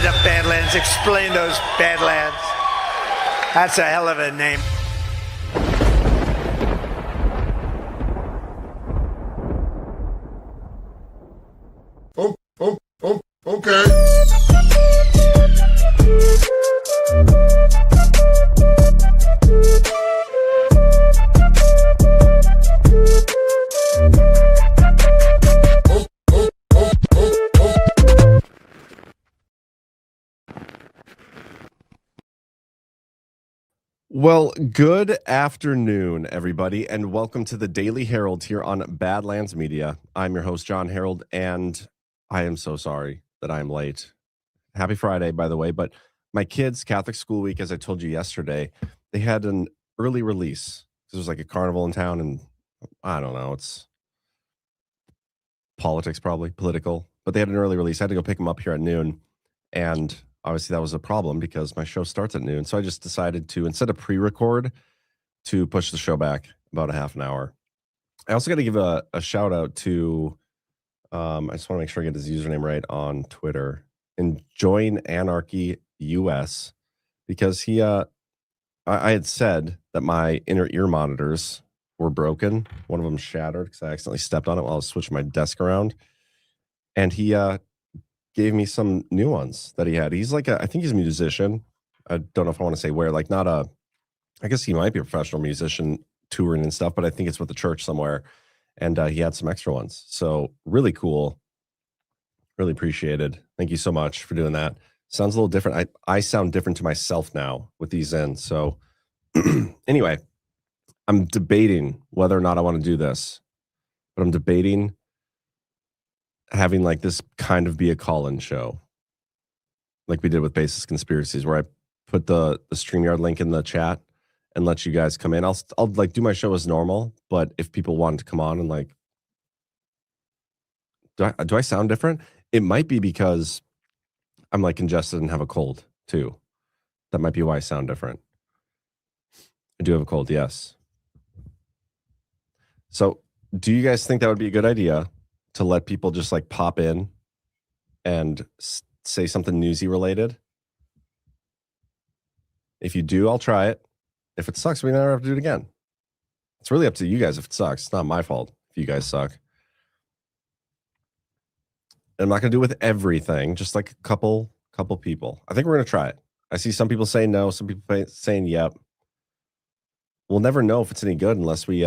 the Badlands. Explain those Badlands. That's a hell of a name. Okay. Well, good afternoon, everybody, and welcome to the Daily Herold here on Badlands Media. I'm your host, Jon Herold, and I am so sorry that I'm late. Happy Friday, by the way, but my kids' Catholic School Week, as I told you yesterday, they had an early release. There was like a carnival in town, and I don't know, it's politics, probably, political, but they had an early release. I had to go pick them up here at noon, and obviously that was a problem because my show starts at noon. So I just decided to, instead of pre-record, to push the show back about a half an hour. I also got to give a shout out to, I just want to make sure I get his username right on Twitter, Enjoying Anarchy US, because he, I had said that my inner ear monitors were broken. One of them shattered because I accidentally stepped on it while I was switching my desk around. And he, gave me some new ones that he had. He's like I think he's a musician. I don't know if I want to say where, like I guess he might be a professional musician touring and stuff, but I think it's with the church somewhere. And he had some extra ones. So really cool. Really appreciated. Thank you so much for doing that. Sounds a little different. I sound different to myself now with these in. So anyway, I'm debating whether or not I want to do this, but I'm debating having like this kind of be a call-in show like we did with Basis Conspiracies, where I put the StreamYard link in the chat and let you guys come in. I'll like do my show as normal, but if people wanted to come on and like, do I sound different? It might be because I'm like congested and have a cold too. That might be why I sound different. I do have a cold, yes. So do you guys think that would be a good idea to let people just like pop in and say something newsy related? If you do, I'll try it. If it sucks, we never have to do it again. It's really up to you guys if it sucks. It's not my fault if you guys suck. And I'm not going to do it with everything, just like a couple people. I think we're going to try it. I see some people saying no, some people saying yep. We'll never know if it's any good unless we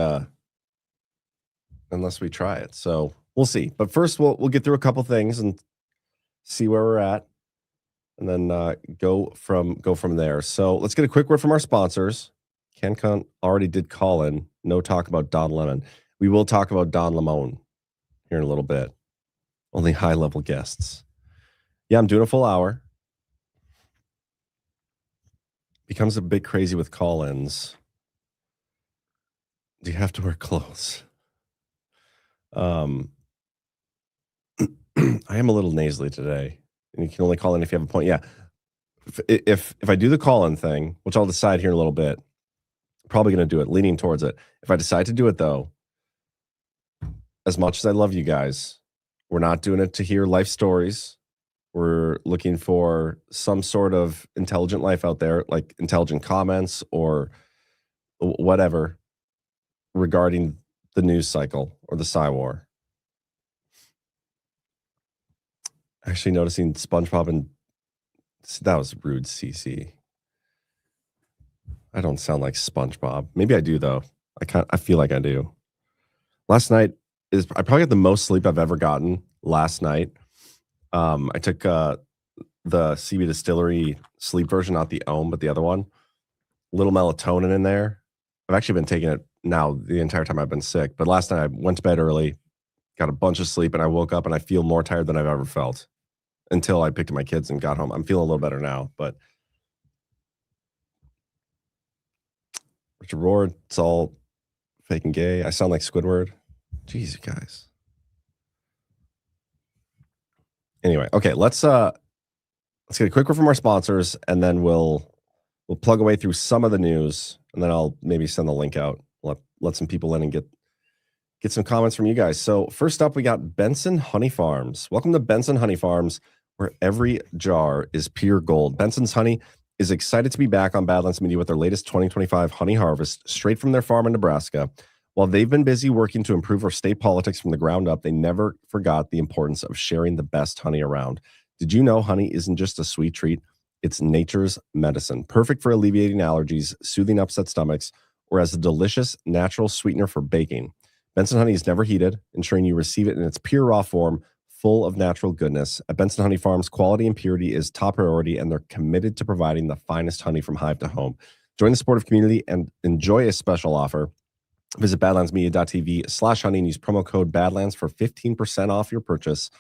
try it. So we'll see. But first, we'll get through a couple things and see where we're at, and then go from there. So let's get a quick word from our sponsors. CanCon already did call in. No talk about Don Lemon. We will talk about Don Lemon here in a little bit. Only high-level guests. Yeah, I'm doing a full hour. Becomes a bit crazy with call-ins. Do you have to wear clothes? I am a little nasally today, and you can only call in if you have a point. Yeah, if I do the call-in thing, which I'll decide here in a little bit, probably going to do it, leaning towards it. If I decide to do it though, as much as I love you guys, we're not doing it to hear life stories. We're looking for some sort of intelligent life out there, like intelligent comments or whatever regarding the news cycle or the Psy War. Actually noticing SpongeBob and that was rude, CC. I don't sound like SpongeBob. Maybe I do though. I feel like I do. Last night I probably got the most sleep I've ever gotten last night. I took the CB Distillery sleep version, not the Ohm, but the other one. Little melatonin in there. I've actually been taking it now the entire time I've been sick. But last night I went to bed early, got a bunch of sleep, and I woke up and I feel more tired than I've ever felt until I picked up my kids and got home. I'm feeling a little better now, but Richard Rohr, it's all fake and gay. I sound like Squidward. Jeez, you guys. Anyway, okay, let's get a quick word from our sponsors, and then we'll plug away through some of the news, and then I'll maybe send the link out. Let some people in and get some comments from you guys. So first up, we got Benson Honey Farms. Welcome to Benson Honey Farms, where every jar is pure gold. Benson's Honey is excited to be back on Badlands Media with their latest 2025 honey harvest straight from their farm in Nebraska. While they've been busy working to improve our state politics from the ground up, they never forgot the importance of sharing the best honey around. Did you know honey isn't just a sweet treat? It's nature's medicine, perfect for alleviating allergies, soothing upset stomachs, or as a delicious natural sweetener for baking. Benson Honey is never heated, ensuring you receive it in its pure raw form, full of natural goodness. At Benson Honey Farms, quality and purity is top priority, and they're committed to providing the finest honey from hive to home. Join the supportive community and enjoy a special offer. Visit badlandsmedia.tv/honey and use promo code Badlands for 15% off your purchase.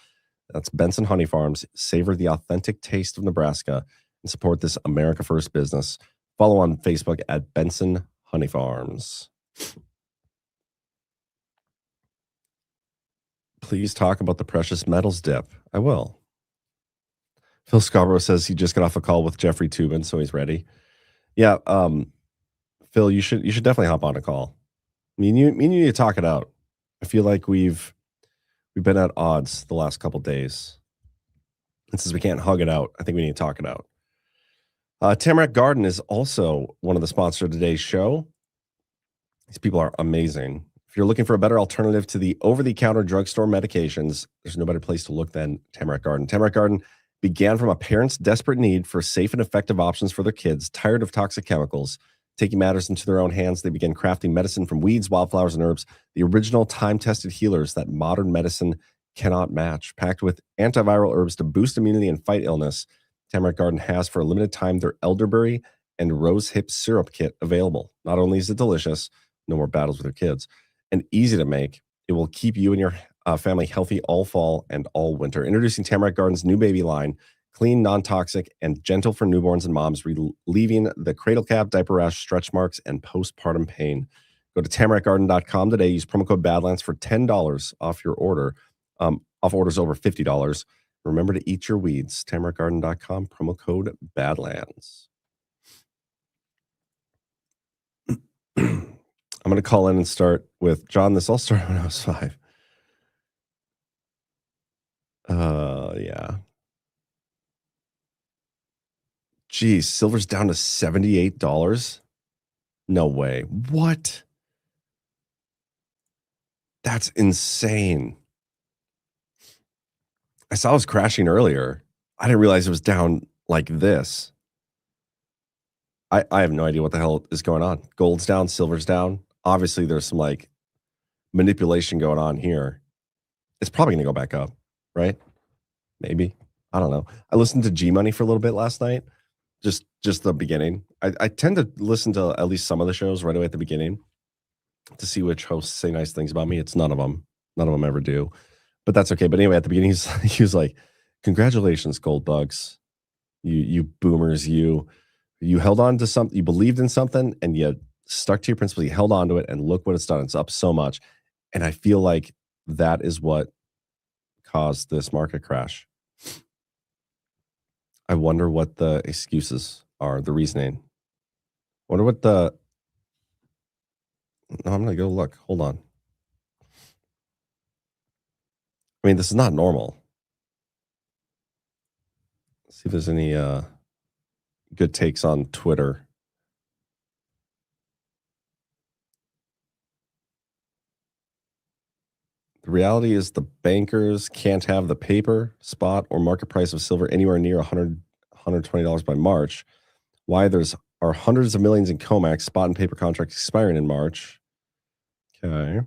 That's Benson Honey Farms. Savor the authentic taste of Nebraska and support this America First business. Follow on Facebook at Benson Honey Farms. Please talk about the precious metals dip. I will. Phil Scarborough says he just got off a call with Jeffrey Toobin, so he's ready. Yeah, Phil, you should definitely hop on a call. Me and you need to talk it out. I feel like we've been at odds the last couple days. And since we can't hug it out, I think we need to talk it out. Tamarack Garden is also one of the sponsors of today's show. These people are amazing. If you're looking for a better alternative to the over-the-counter drugstore medications, there's no better place to look than Tamarack Garden. Tamarack Garden began from a parent's desperate need for safe and effective options for their kids, tired of toxic chemicals. Taking matters into their own hands, they began crafting medicine from weeds, wildflowers, and herbs, the original time-tested healers that modern medicine cannot match. Packed with antiviral herbs to boost immunity and fight illness, Tamarack Garden has, for a limited time, their elderberry and rose hip syrup kit available. Not only is it delicious, no more battles with your kids, and easy to make, it will keep you and your family healthy all fall and all winter. Introducing Tamarack Garden's new baby line, clean, non-toxic, and gentle for newborns and moms, relieving the cradle cap, diaper rash, stretch marks, and postpartum pain. Go to tamarackgarden.com today. Use promo code Badlands for $10 off your order, off orders over $50. Remember to eat your weeds. tamarackgarden.com, promo code Badlands. I'm going to call in and start with John. This all started when I was 5. Yeah. Geez, silver's down to $78. No way. What? That's insane. I saw it was crashing earlier. I didn't realize it was down like this. I have no idea what the hell is going on. Gold's down, silver's down. Obviously, there's some like manipulation going on here. It's probably going to go back up, right? Maybe. I don't know. I listened to G Money for a little bit last night. Just the beginning. I tend to listen to at least some of the shows right away at the beginning to see which hosts say nice things about me. It's none of them. None of them ever do. But that's okay. But anyway, at the beginning, he was like, "Congratulations, Gold Bugs. You boomers, you held on to something, you believed in something, and you stuck to your principle. You held on to it, and look what it's done. It's up so much." And I feel like that is what caused this market crash. I wonder what the excuses are, the reasoning. Wonder what the... No, I'm going to go look. Hold on. I mean, this is not normal. Let's see if there's any good takes on Twitter. The reality is the bankers can't have the paper, spot, or market price of silver anywhere near $120 by March. Why are hundreds of millions in COMEX spot and paper contracts expiring in March. Okay.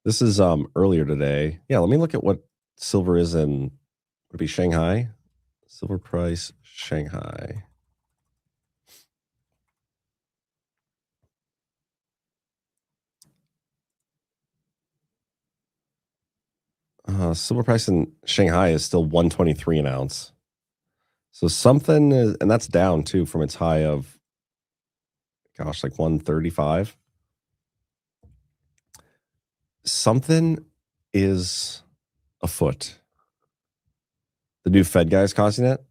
This is earlier today. Yeah, let me look at what silver is in, would it be Shanghai? Silver price, Shanghai. Silver price in Shanghai is still 123 an ounce. So something is, and that's down too from its high of, gosh, like 135. Something is afoot. The new Fed guy is causing it.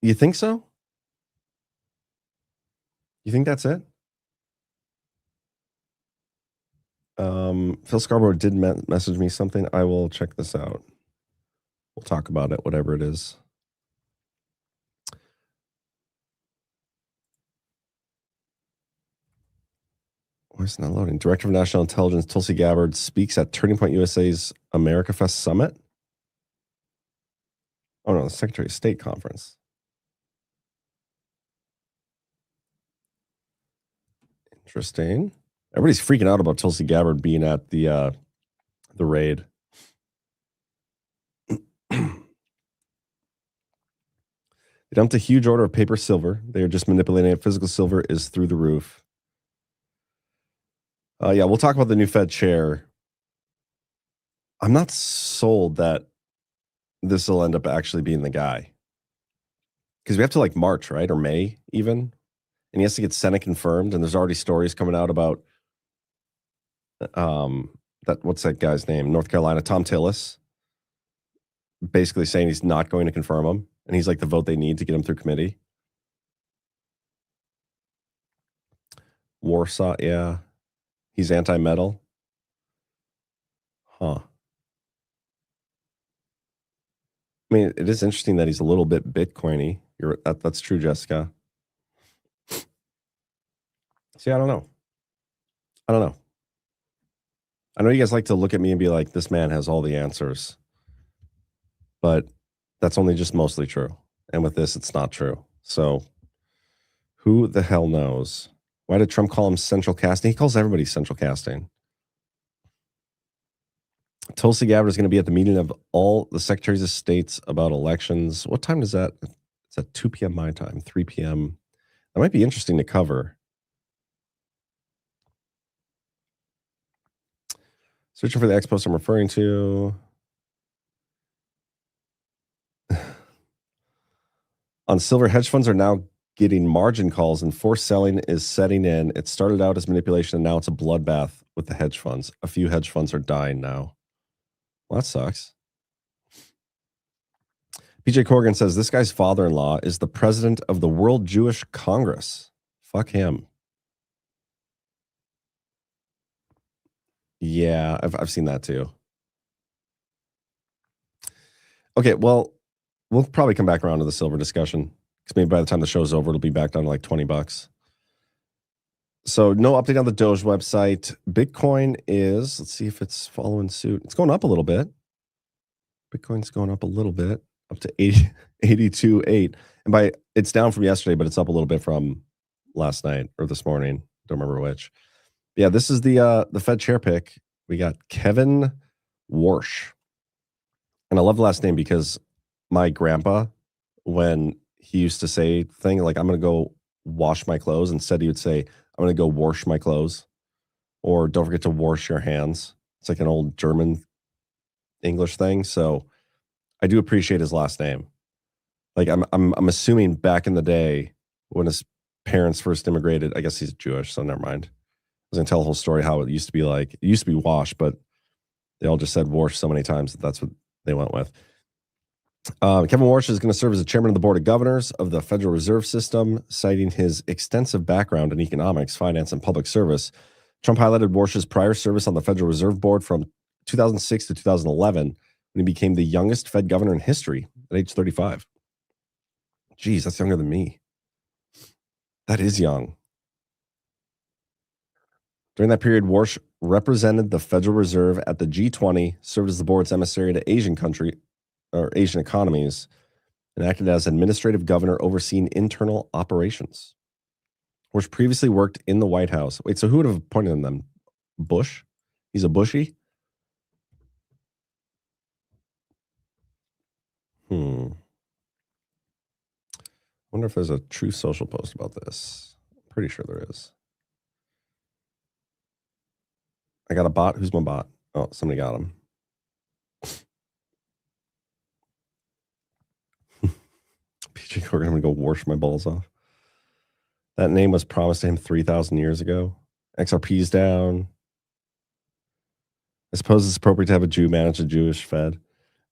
You think so? You think that's it? Phil Scarborough did message me something. I will check this out. We'll talk about it, whatever it is. Why is it not loading? Director of National Intelligence Tulsi Gabbard speaks at Turning Point USA's America Fest Summit. Oh no, the Secretary of State Conference. Interesting. Everybody's freaking out about Tulsi Gabbard being at the raid. They dumped a huge order of paper silver. They are just manipulating it. Physical silver is through the roof. Yeah, we'll talk about the new Fed chair. I'm not sold that this will end up actually being the guy. Because we have to like March, right? Or May even. And he has to get Senate confirmed. And there's already stories coming out about what's that guy's name? North Carolina, Tom Tillis. Basically saying he's not going to confirm him. And he's like the vote they need to get him through committee. Warsaw, yeah. He's anti-metal. Huh. I mean, it is interesting that he's a little bit Bitcoiny. That's true, Jessica. See, I don't know. I know you guys like to look at me and be like, this man has all the answers. But that's only just mostly true. And with this, it's not true. So who the hell knows? Why did Trump call him central casting? He calls everybody central casting. Tulsi Gabbard is going to be at the meeting of all the secretaries of states about elections. What time is that? It's at 2 p.m. my time, 3 p.m. That might be interesting to cover. Searching for the X post I'm referring to. On silver, hedge funds are now getting margin calls and forced selling is setting in. It started out as manipulation and now it's a bloodbath with the hedge funds. A few hedge funds are dying now. Well, that sucks. PJ Corrigan says this guy's father-in-law is the president of the World Jewish Congress. Fuck him. Yeah, I've seen that too. Okay, well, we'll probably come back around to the silver discussion because maybe by the time the show's over, it'll be back down to like $20. So no update on the Doge website. Bitcoin is, let's see if it's following suit. It's going up a little bit. Bitcoin's going up a little bit, up to 82.8. And it's down from yesterday, but it's up a little bit from last night or this morning. Don't remember which. Yeah, this is the Fed chair pick. We got Kevin Warsh. And I love the last name because my grandpa, when he used to say thing like, I'm going to go wash my clothes, instead he would say, I'm going to go wash my clothes, or don't forget to wash your hands. It's like an old German English thing. So I do appreciate his last name. Like I'm assuming back in the day when his parents first immigrated, I guess he's Jewish, so never mind. I was going to tell the whole story how it used to be like, it used to be wash, but they all just said wash so many times that that's what they went with. Kevin Warsh is going to serve as the chairman of the board of governors of the Federal Reserve System, citing his extensive background in economics, finance, and public service. Trump highlighted Warsh's prior service on the Federal Reserve Board from 2006 to 2011, when he became the youngest Fed governor in history at age 35. Geez, that's younger than me. That is young. During that period, Warsh represented the Federal Reserve at the G20, served as the board's emissary to Asian economies, and acted as administrative governor overseeing internal operations. Warsh previously worked in the White House. Wait, so who would have appointed them? Bush? He's a Bushy? I wonder if there's a True Social post about this. I'm pretty sure there is. I got a bot. Who's my bot? Oh, somebody got him. PJ Corrigan, I'm going to go wash my balls off. That name was promised to him 3,000 years ago. XRP's down. I suppose it's appropriate to have a Jew manage a Jewish Fed.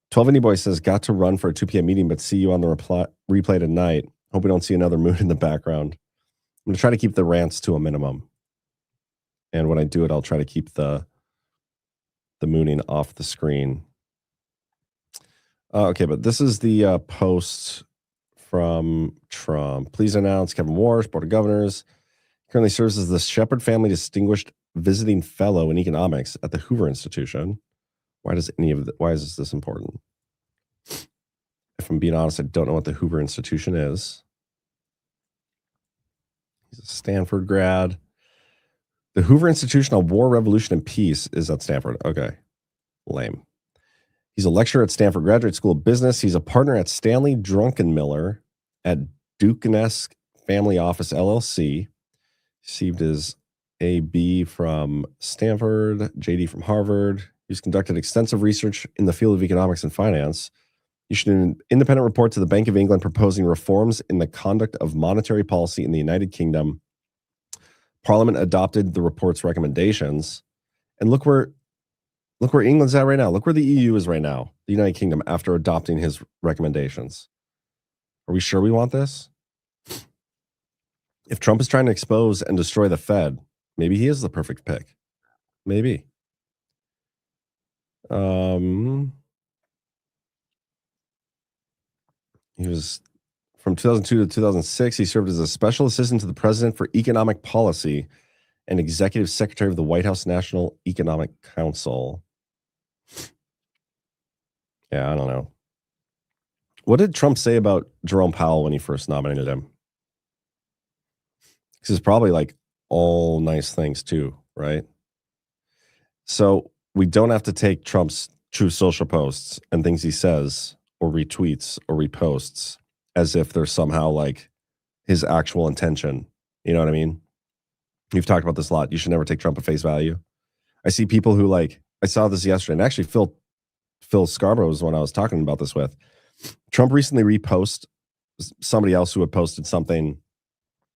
12 Indie Boy says, got to run for a 2 p.m. meeting, but see you on the replay tonight. Hope we don't see another moon in the background. I'm going to try to keep the rants to a minimum. And when I do it, I'll try to keep the mooning off the screen. Okay, but this is the post from Trump. Please announce Kevin Warsh, Board of Governors. Currently serves as the Shepherd Family Distinguished Visiting Fellow in Economics at the Hoover Institution. Why is this important? If I'm being honest, I don't know what the Hoover Institution is. He's a Stanford grad. The Hoover Institution on War, Revolution, and Peace is at Stanford. Okay. Lame. He's a lecturer at Stanford Graduate School of Business. He's a partner at Stanley Druckenmiller at Dukenesque Family Office, LLC. Received his AB from Stanford, JD from Harvard. He's conducted extensive research in the field of economics and finance. He issued an independent report to the Bank of England proposing reforms in the conduct of monetary policy in the United Kingdom. Parliament adopted the report's recommendations. And look where England's at right now. Look where the EU is right now, the United Kingdom, after adopting his recommendations. Are we sure we want this? If Trump is trying to expose and destroy the Fed, maybe he is the perfect pick. Maybe. He was from 2002 to 2006. He served as a special assistant to the president for economic policy and executive secretary of the White House National Economic Council. Yeah, I don't know. What did Trump say about Jerome Powell when he first nominated him? Because it's probably like all nice things too, right? So we don't have to take Trump's true social posts and things he says or retweets or reposts as if they're somehow like his actual intention. You know what I mean? We've talked about this a lot. You should never take Trump at face value. I see people who I saw this yesterday, and actually Phil Scarborough was the one I was talking about this with. Trump recently reposted somebody else who had posted something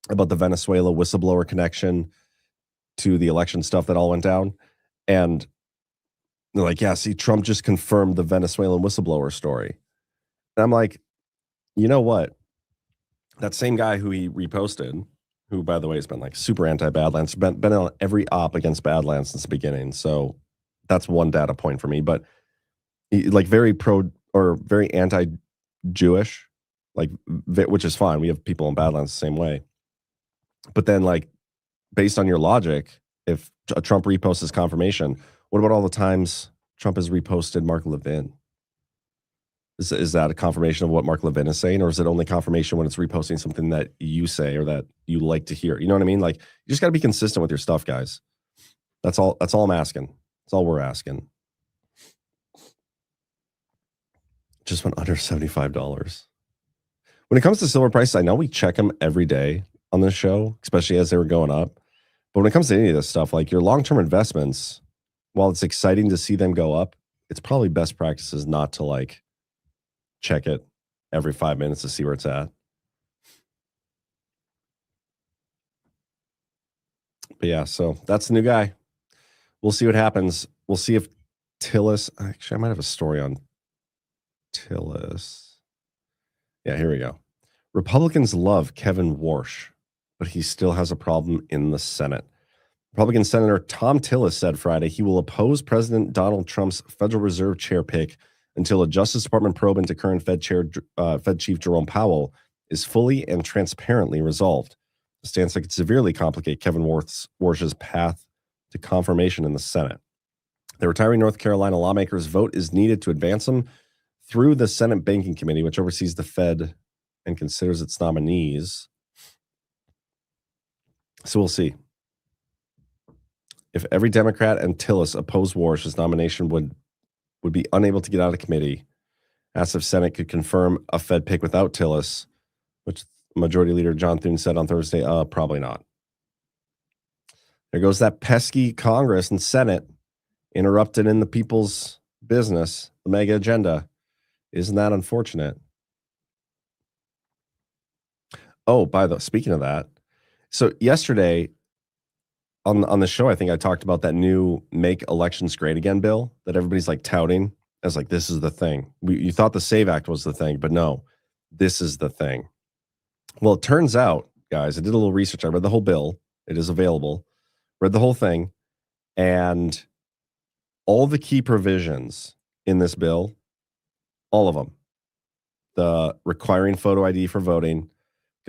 about the Venezuela whistleblower connection to the election stuff that all went down. And they're like, yeah, see, Trump just confirmed the Venezuelan whistleblower story. And I'm like, you know what? That same guy who he reposted, who, by the way, has been like super anti-Badlands, been on every op against Badlands since the beginning. So that's one data point for me. But he, like very pro or very anti-Jewish, which is fine. We have people in Badlands the same way. But then, like, based on your logic, if a Trump reposts his confirmation, what about all the times Trump has reposted Mark Levin? Is that a confirmation of what Mark Levin is saying, or is it only confirmation when it's reposting something that you say or that you like to hear? You know what I mean? Like, you just got to be consistent with your stuff, guys. That's all I'm asking. That's all we're asking. Just went under $75. When it comes to silver prices, I know we check them every day on this show, especially as they were going up. But when it comes to any of this stuff, like your long-term investments, while it's exciting to see them go up, it's probably best practices not to like check it every 5 minutes to see where it's at. But yeah, so that's the new guy. We'll see what happens. We'll see if Tillis, actually, I might have a story on Tillis. Yeah, here we go. Republicans love Kevin Warsh, but he still has a problem in the Senate. Republican Senator Tom Tillis said Friday he will oppose President Donald Trump's Federal Reserve chair pick until a Justice Department probe into current Fed Chief Jerome Powell is fully and transparently resolved. The stance that could severely complicate Kevin Warsh's path to confirmation in the Senate. The retiring North Carolina lawmaker's vote is needed to advance him through the Senate Banking Committee, which oversees the Fed and considers its nominees. So we'll see. If every Democrat and Tillis oppose Warsh, his nomination would be unable to get out of committee. Asked if Senate could confirm a Fed pick without Tillis, which Majority Leader John Thune said on Thursday, probably not. There goes that pesky Congress and Senate interrupted in the people's business, the mega agenda. Isn't that unfortunate? Oh, speaking of that, so yesterday on the show, I think I talked about that new Make Elections Great Again bill that everybody's like touting as like, this is the thing. You thought the SAVE Act was the thing, but no, this is the thing. Well, it turns out, guys, I did a little research. I read the whole bill. It is available. Read the whole thing. And all the key provisions in this bill All of them. The requiring photo ID for voting,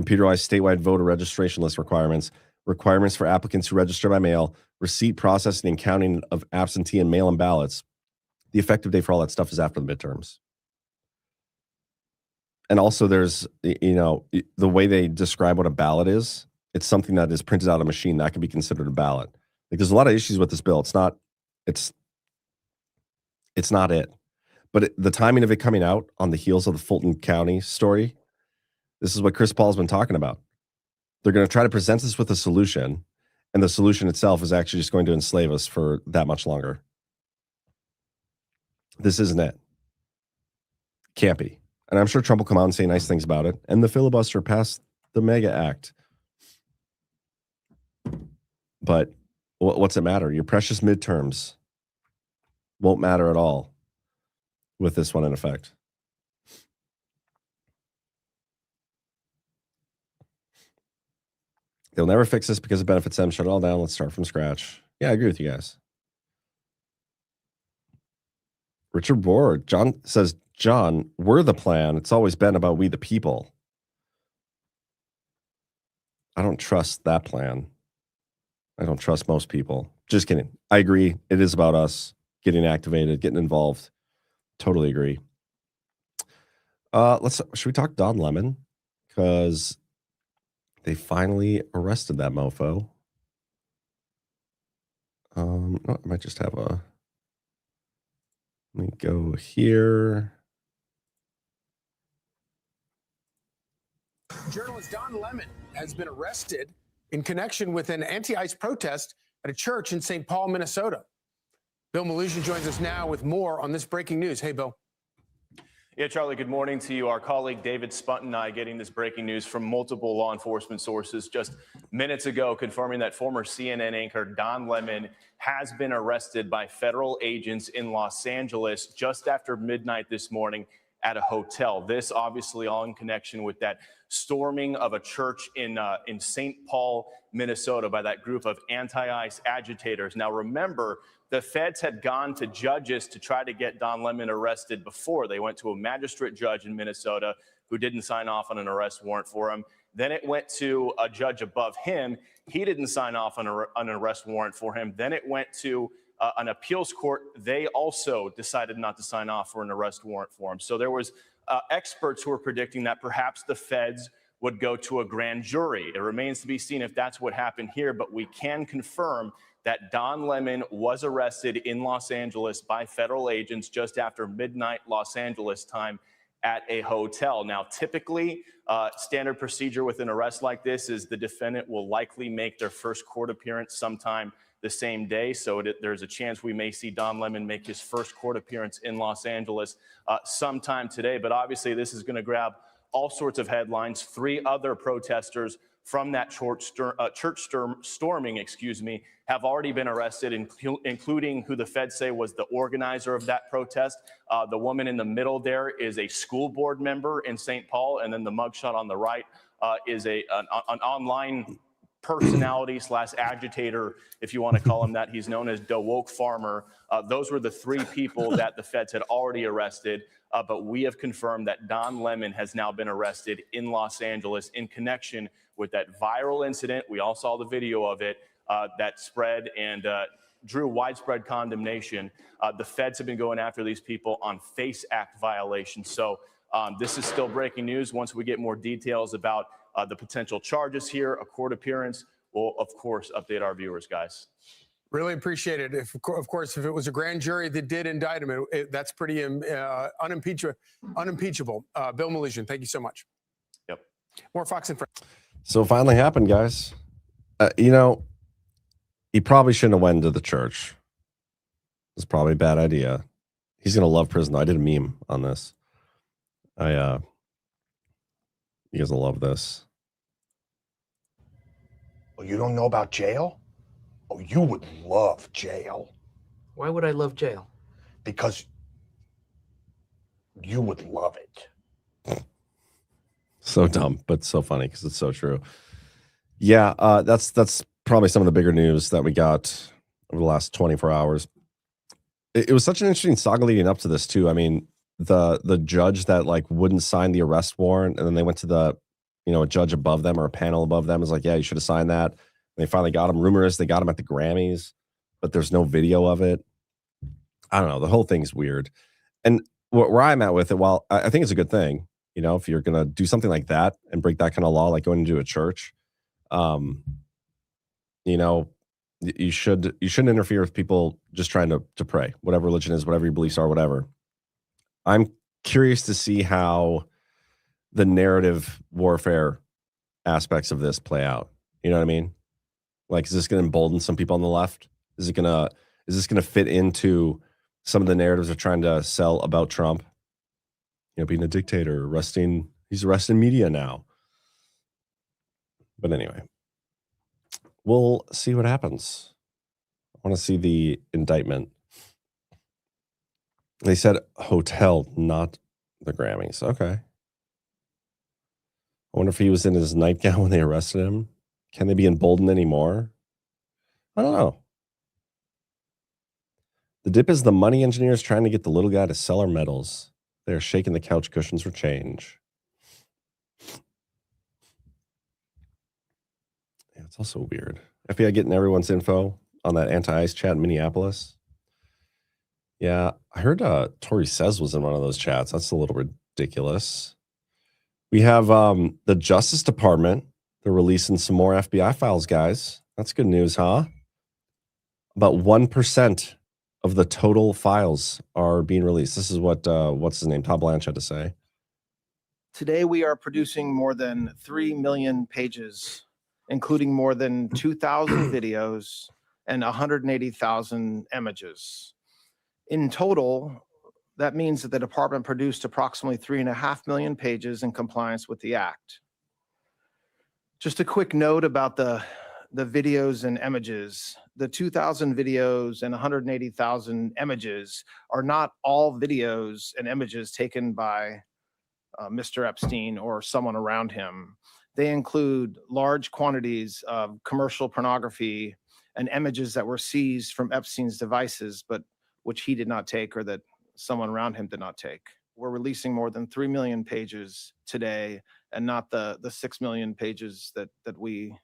computerized statewide voter registration list requirements for applicants who register by mail, receipt processing and counting of absentee and mail-in ballots. The effective date for all that stuff is after the midterms. And also there's, the way they describe what a ballot is, it's something that is printed out of a machine that can be considered a ballot. Like, there's a lot of issues with this bill. It's not it. But the timing of it coming out on the heels of the Fulton County story, this is what Chris Paul's been talking about. They're going to try to present us with a solution, and the solution itself is actually just going to enslave us for that much longer. This isn't it. Can't be. And I'm sure Trump will come out and say nice things about it. And the filibuster passed the mega act. But what's it matter? Your precious midterms won't matter at all with this one in effect. They'll never fix this because it benefits them. Shut it all down. Let's start from scratch. Yeah, I agree with you guys. Richard Ward. John says, John, we're the plan. It's always been about we the people. I don't trust that plan. I don't trust most people. Just kidding. I agree. It is about us getting activated, getting involved. Totally agree. Should we talk Don Lemon? Because they finally arrested that mofo. No, I might just have let me go here. Journalist Don Lemon has been arrested in connection with an anti-ICE protest at a church in St. Paul, Minnesota. Bill Melugin joins us now with more on this breaking news. Hey, Bill. Yeah, Charlie, good morning to you. Our colleague David Spunt and I getting this breaking news from multiple law enforcement sources just minutes ago, confirming that former CNN anchor Don Lemon has been arrested by federal agents in Los Angeles just after midnight this morning at a hotel. This obviously all in connection with that storming of a church in St. Paul, Minnesota by that group of anti-ICE agitators. Now, remember, the feds had gone to judges to try to get Don Lemon arrested before. They went to a magistrate judge in Minnesota who didn't sign off on an arrest warrant for him. Then it went to a judge above him. He didn't sign off on an arrest warrant for him. Then it went to an appeals court. They also decided not to sign off for an arrest warrant for him. So there was experts who were predicting that perhaps the feds would go to a grand jury. It remains to be seen if that's what happened here, but we can confirm that Don Lemon was arrested in Los Angeles by federal agents just after midnight Los Angeles time at a hotel. Now, typically, standard procedure with an arrest like this is the defendant will likely make their first court appearance sometime the same day. So there's a chance we may see Don Lemon make his first court appearance in Los Angeles sometime today. But obviously, this is going to grab all sorts of headlines. 3 other protesters from that church storming, have already been arrested, including who the feds say was the organizer of that protest. The woman in the middle there is a school board member in St. Paul, and then the mugshot on the right is an online personality / agitator, if you want to call him that. He's known as the Woke Farmer. Those were the 3 people that the feds had already arrested. But we have confirmed that Don Lemon has now been arrested in Los Angeles in connection with that viral incident. We all saw the video of it that spread and drew widespread condemnation. The feds have been going after these people on FACE Act violations. So this is still breaking news. Once we get more details about the potential charges here, a court appearance, we'll, of course, update our viewers, guys. Really appreciate it. Of course, if it was a grand jury that did indict him, that's pretty unimpeachable. Bill Melugin, thank you so much. Yep. More Fox and Friends. So it finally happened, guys. He probably shouldn't have went to the church. It's probably a bad idea. He's going to love prison. I did a meme on this. You guys will love this. Oh, you don't know about jail? Oh, you would love jail. Why would I love jail? Because you would love it. So dumb, but so funny because it's so true. Yeah, that's probably some of the bigger news that we got over the last 24 hours. It was such an interesting saga leading up to this, too. I mean, the judge that like wouldn't sign the arrest warrant, and then they went to the, a judge above them or a panel above them is like, yeah, you should have signed that. And they finally got him. Rumor is they got him at the Grammys, but there's no video of it. I don't know. The whole thing's weird. And where I'm at with it, while I think it's a good thing, if you're going to do something like that and break that kind of law, like going into a church, you shouldn't interfere with people just trying to pray, whatever religion is, whatever your beliefs are, whatever. I'm curious to see how the narrative warfare aspects of this play out. You know what I mean? Like, is this going to embolden some people on the left? Is this going to fit into some of the narratives they're trying to sell about Trump? Being a dictator, he's arresting media now. But anyway, we'll see what happens. I want to see the indictment. They said hotel, not the Grammys. Okay. I wonder if he was in his nightgown when they arrested him. Can they be emboldened anymore? I don't know. The dip is the money engineers trying to get the little guy to sell our metals. They're shaking the couch cushions for change. Yeah, it's also weird. FBI getting everyone's info on that anti-ICE chat in Minneapolis. Yeah, I heard Tori Says was in one of those chats. That's a little ridiculous. We have the Justice Department. They're releasing some more FBI files, guys. That's good news, huh? About 1% of the total files are being released. This is what, what's his name? Todd Blanche had to say. Today, we are producing more than 3 million pages, including more than 2,000 videos and 180,000 images. In total, that means that the department produced approximately 3.5 million pages in compliance with the act. Just a quick note about the videos and images. The 2,000 videos and 180,000 images are not all videos and images taken by Mr. Epstein or someone around him. They include large quantities of commercial pornography and images that were seized from Epstein's devices, but which he did not take or that someone around him did not take. We're releasing more than 3 million pages today, and not the 6 million pages that we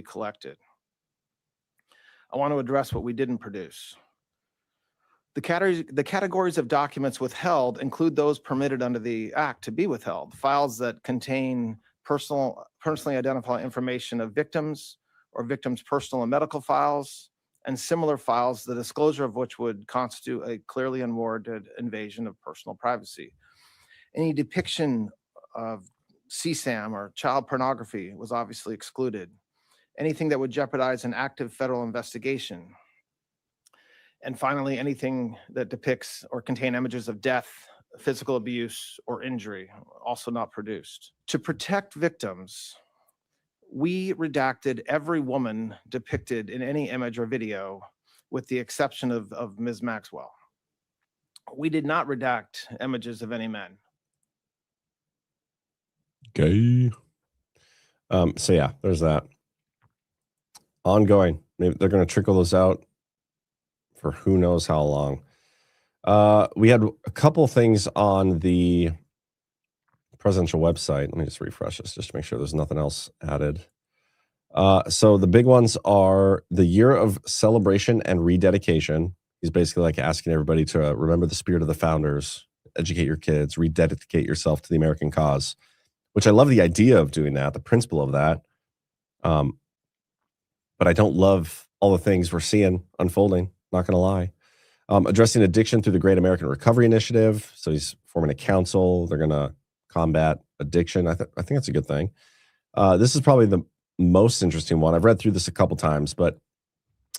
collected. I want to address what we didn't produce. The categories of documents withheld include those permitted under the Act to be withheld. Files that contain personally identifiable information of victims or victims' personal and medical files, and similar files, the disclosure of which would constitute a clearly unwarranted invasion of personal privacy. Any depiction of CSAM or child pornography was obviously excluded. Anything that would jeopardize an active federal investigation. And finally, anything that depicts or contain images of death, physical abuse, or injury, also not produced. To protect victims, we redacted every woman depicted in any image or video, with the exception of Ms. Maxwell. We did not redact images of any men. Okay. So yeah, there's that. Ongoing. Maybe they're going to trickle those out for who knows how long. We had a couple things on the presidential website. Let me just refresh this just to make sure there's nothing else added. So the big ones are the year of celebration and rededication. He's basically like asking everybody to remember the spirit of the founders, educate your kids, rededicate yourself to the American cause, which I love the idea of doing that, the principle of that. But I don't love all the things we're seeing unfolding, not going to lie. Addressing addiction through the Great American Recovery Initiative. So he's forming a council. They're going to combat addiction. I think that's a good thing. This is probably the most interesting one. I've read through this a couple times, but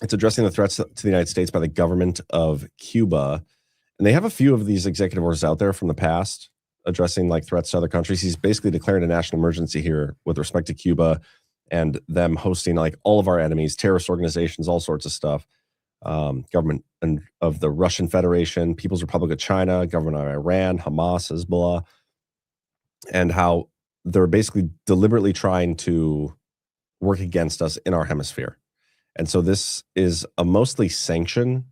it's addressing the threats to the United States by the government of Cuba. And they have a few of these executive orders out there from the past addressing like threats to other countries. He's basically declared a national emergency here with respect to Cuba and them hosting like all of our enemies, terrorist organizations, all sorts of stuff. Government of the Russian Federation, People's Republic of China, government of Iran, Hamas, Hezbollah, and how they're basically deliberately trying to work against us in our hemisphere. And so this is a mostly sanction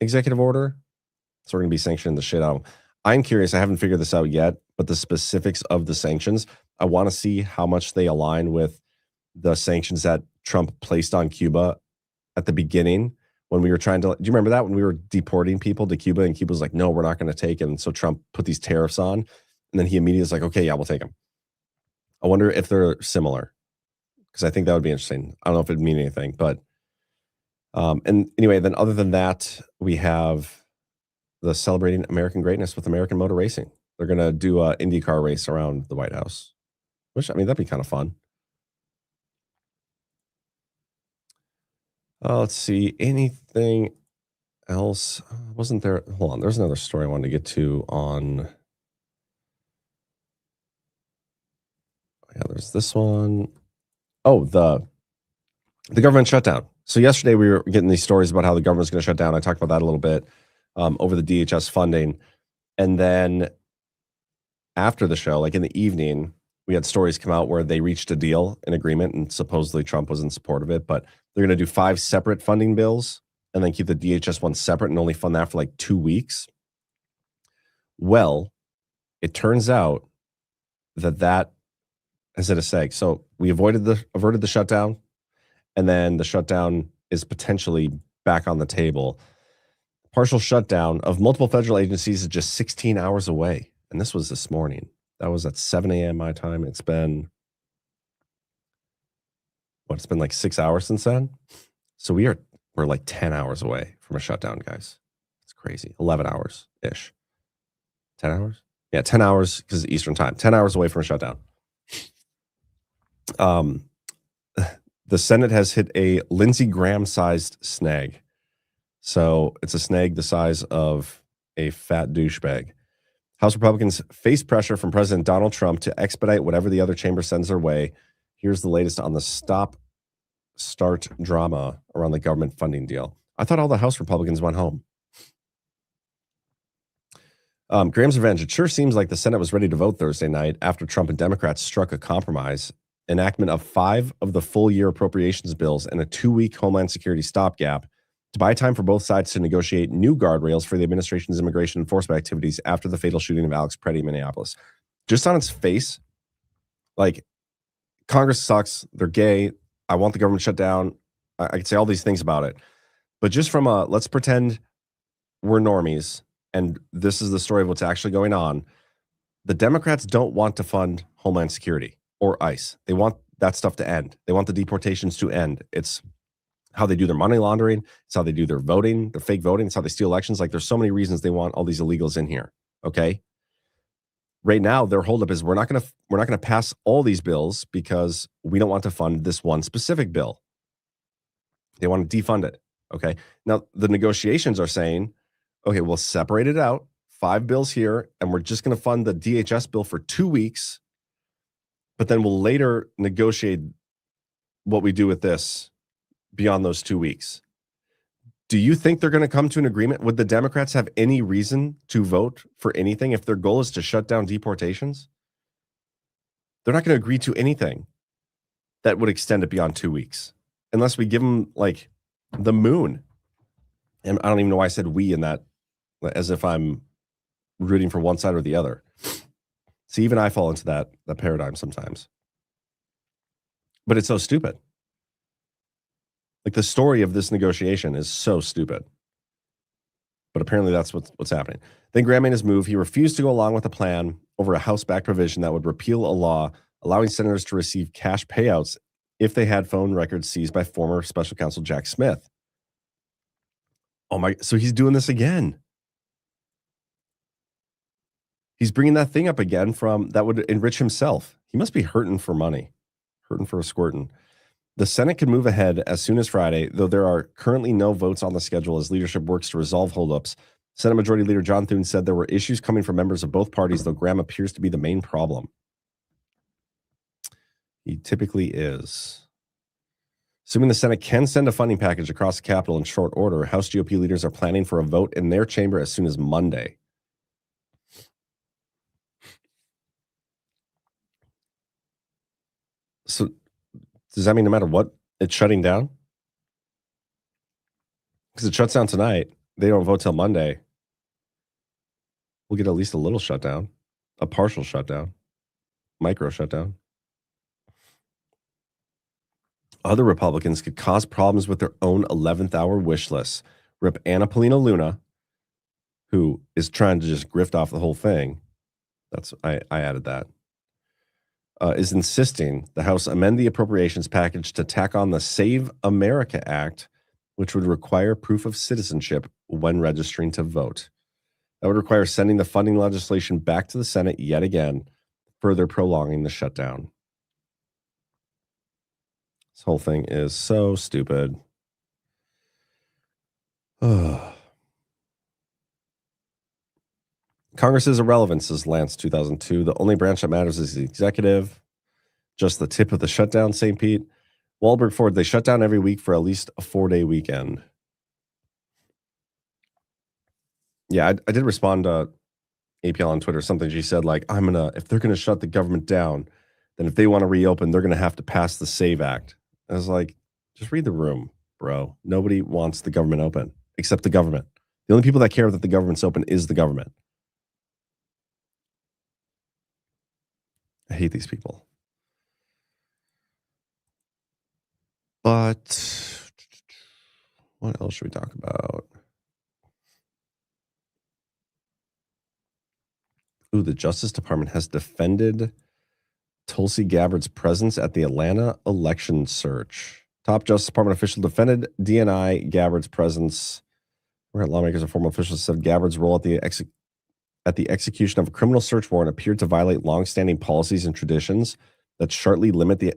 executive order. So we're going to be sanctioning the shit out of them. I'm curious. I haven't figured this out yet, but the specifics of the sanctions, I want to see how much they align with the sanctions that Trump placed on Cuba at the beginning when we were trying to. Do you remember that when we were deporting people to Cuba and Cuba was like, no, we're not going to take it. And so Trump put these tariffs on, and then he immediately was like, okay, yeah, we'll take them. I wonder if they're similar, because I think that would be interesting. I don't know if it'd mean anything, but and anyway, then other than that, we have the Celebrating American Greatness with American Motor Racing. They're going to do an IndyCar race around the White House, which, I mean, that'd be kind of fun. Let's see. Anything else? Wasn't there? Hold on. There's another story I wanted to get to on. Yeah, there's this one. Oh, the government shutdown. So yesterday we were getting these stories about how the government's going to shut down. I talked about that a little bit over the DHS funding. And then after the show, like in the evening, we had stories come out where they reached a deal, an agreement, and supposedly Trump was in support of it. But they're going to do 5 separate funding bills and then keep the DHS one separate and only fund that for like 2 weeks. Well, it turns out that is at a seg. So we averted the shutdown, and then the shutdown is potentially back on the table. Partial shutdown of multiple federal agencies is just 16 hours away. And this was this morning. That was at 7 a.m. my time. It's been like 6 hours since then. So we're like 10 hours away from a shutdown, guys. It's crazy. 11 hours-ish. 10 hours? Yeah, 10 hours because of Eastern time. 10 hours away from a shutdown. The Senate has hit a Lindsey Graham-sized snag. So it's a snag the size of a fat douchebag. House Republicans face pressure from President Donald Trump to expedite whatever the other chamber sends their way. Here's the latest on the stop-start drama around the government funding deal. I thought all the House Republicans went home. Graham's revenge. It sure seems like the Senate was ready to vote Thursday night after Trump and Democrats struck a compromise. Enactment of 5 of the full-year appropriations bills and a 2-week Homeland Security stopgap to buy time for both sides to negotiate new guardrails for the administration's immigration enforcement activities after the fatal shooting of Alex Preddy in Minneapolis. Just on its face, like, Congress sucks. They're gay. I want the government shut down. I could say all these things about it. But just from let's pretend we're normies, and this is the story of what's actually going on. The Democrats don't want to fund Homeland Security or ICE. They want that stuff to end. They want the deportations to end. It's how they do their money laundering. It's how they do their voting, their fake voting. It's how they steal elections. Like, there's so many reasons they want all these illegals in here. Okay. Right now, their holdup is we're not going to pass all these bills because we don't want to fund this one specific bill. They want to defund it. Okay. Now the negotiations are saying, okay, we'll separate it out, 5 bills here, and we're just going to fund the DHS bill for 2 weeks. But then we'll later negotiate what we do with this beyond those 2 weeks. Do you think they're going to come to an agreement? Would the Democrats have any reason to vote for anything if their goal is to shut down deportations? They're not going to agree to anything that would extend it beyond 2 weeks unless we give them like the moon. And I don't even know why I said we in that, as if I'm rooting for one side or the other. See, even I fall into that paradigm sometimes. But it's so stupid. Like, the story of this negotiation is so stupid. But apparently that's what's happening. Then Graham made his move. He refused to go along with a plan over a House-backed provision that would repeal a law allowing senators to receive cash payouts if they had phone records seized by former special counsel Jack Smith. Oh my, so he's doing this again. He's bringing that thing up again that would enrich himself. He must be hurting for money, hurting for a squirtin'. The Senate can move ahead as soon as Friday, though there are currently no votes on the schedule as leadership works to resolve holdups. Senate Majority Leader John Thune said there were issues coming from members of both parties, though Graham appears to be the main problem. He typically is. Assuming the Senate can send a funding package across the Capitol in short order, House GOP leaders are planning for a vote in their chamber as soon as Monday. So does that mean no matter what, it's shutting down? Because it shuts down tonight. They don't vote till Monday. we'll get at least a little shutdown, a partial shutdown, micro shutdown. Other Republicans could cause problems with their own 11th hour wish list. Rip Anna Paulina Luna, who is trying to just grift off the whole thing. I added that. Is insisting the House amend the appropriations package to tack on the Save America Act, which would require proof of citizenship when registering to vote. That would require sending the funding legislation back to the Senate yet again, further prolonging the shutdown. This whole thing is so stupid. Congress is irrelevant, says Lance 2002. The only branch that matters is the executive. Just the tip of the shutdown, St. Pete. Wahlberg Ford, they shut down every week for at least a 4-day weekend. Yeah, I did respond to APL on Twitter, something she said, like, if they're going to shut the government down, then if they want to reopen, they're going to have to pass the SAVE Act. I was like, just read the room, bro. Nobody wants the government open except the government. The only people that care that the government's open is the government. I hate these people. But what else should we talk about? Ooh, the Justice Department has defended Tulsi Gabbard's presence at the Atlanta election search. Top Justice Department official defended DNI Gabbard's presence, where lawmakers and former officials said Gabbard's role at the execution of a criminal search warrant appeared to violate longstanding policies and traditions that sharply limit the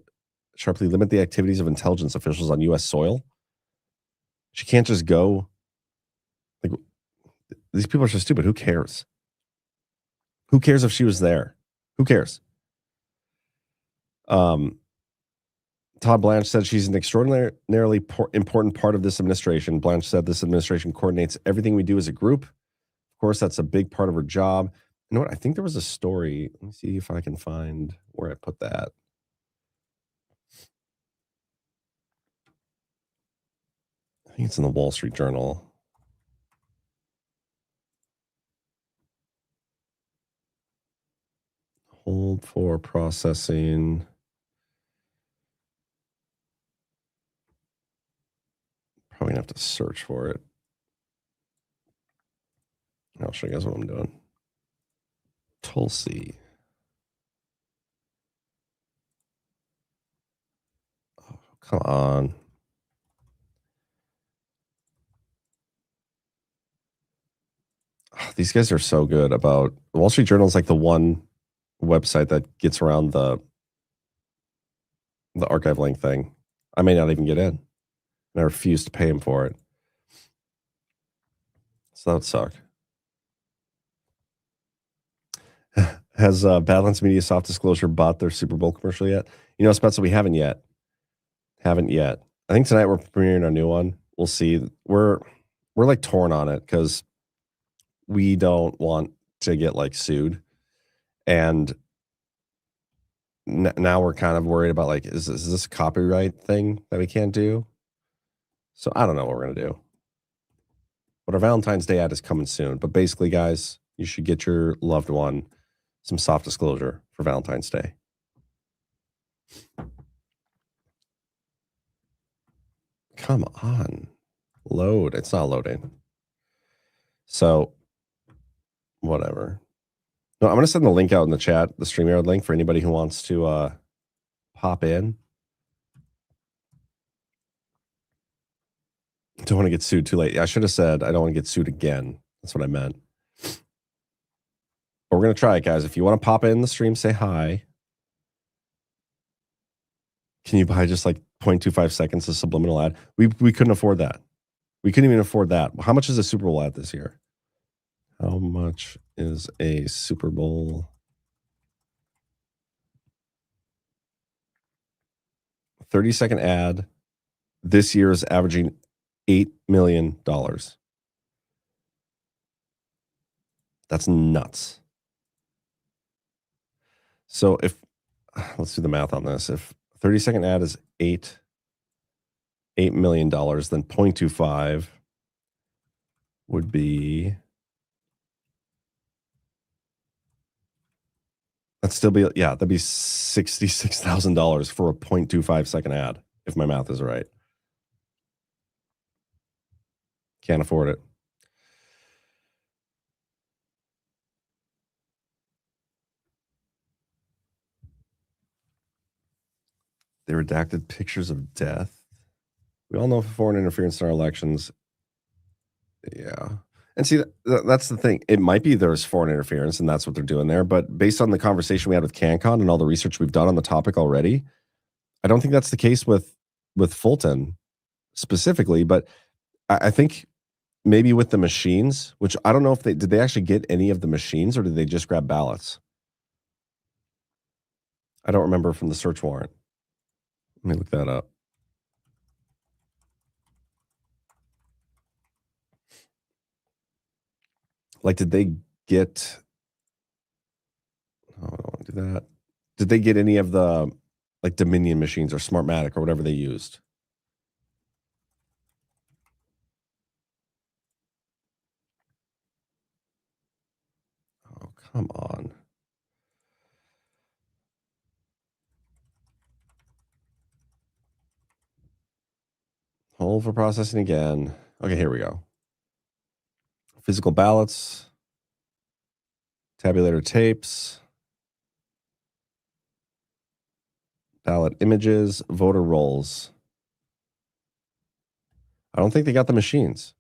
activities of intelligence officials on U.S. soil. She can't just go. Like, these people are so stupid. Who cares? Who cares if she was there? Who cares? Todd Blanche said she's an extraordinarily important part of this administration. Blanche said this administration coordinates everything we do as a group. Of course, that's a big part of her job. You know what? I think there was a story. Let me see if I can find where I put that. I think it's in the Wall Street Journal. Hold for processing. Probably gonna have to search for it. I'll show you guys what I'm doing. Tulsi. Oh, come on. These guys are so good about Wall Street Journal is like the one website that gets around the archive link thing. I may not even get in. And I refuse to pay him for it. So that would suck. Has Badlands Media Soft Disclosure bought their Super Bowl commercial yet? You know, Spencer, we haven't yet. Haven't yet. I think tonight we're premiering a new one. We'll see. We're like torn on it because we don't want to get like sued. And now we're kind of worried about like, is this a copyright thing that we can't do? So I don't know what we're going to do. But our Valentine's Day ad is coming soon. But basically, guys, you should get your loved one some soft disclosure for Valentine's Day. Come on. Load. It's not loading. So, whatever. No, I'm going to send the link out in the chat, the StreamYard link for anybody who wants to pop in. Don't want to get sued too late. I should have said I don't want to get sued again. That's what I meant. But we're going to try it, guys. If you want to pop in the stream, say hi. Can you buy just like 0.25 seconds of subliminal ad? We couldn't afford that. We couldn't even afford that. How much is a Super Bowl ad this year? How much is a Super Bowl? 30-second ad this year is averaging $8 million. That's nuts. So if, let's do the math on this. If 30-second ad is $8 million, then 0.25 would be That'd still be, yeah, that'd be $66,000 for a 0.25 second ad, if my math is right. Can't afford it. They redacted pictures of death. We all know foreign interference in our elections. Yeah. And see, that's the thing. It might be there's foreign interference and that's what they're doing there. But based on the conversation we had with CanCon and all the research we've done on the topic already, I don't think that's the case with Fulton specifically. But I think maybe with the machines, which I don't know if did they actually get any of the machines or did they just grab ballots? I don't remember from the search warrant. Let me look that up. Like, did they get... Oh, I don't want to do that. Did they get any of the, like, Dominion machines or Smartmatic or whatever they used? Oh, come on. Hold for processing again. Okay, here we go. Physical ballots, tabulator tapes, ballot images, voter rolls. I don't think they got the machines.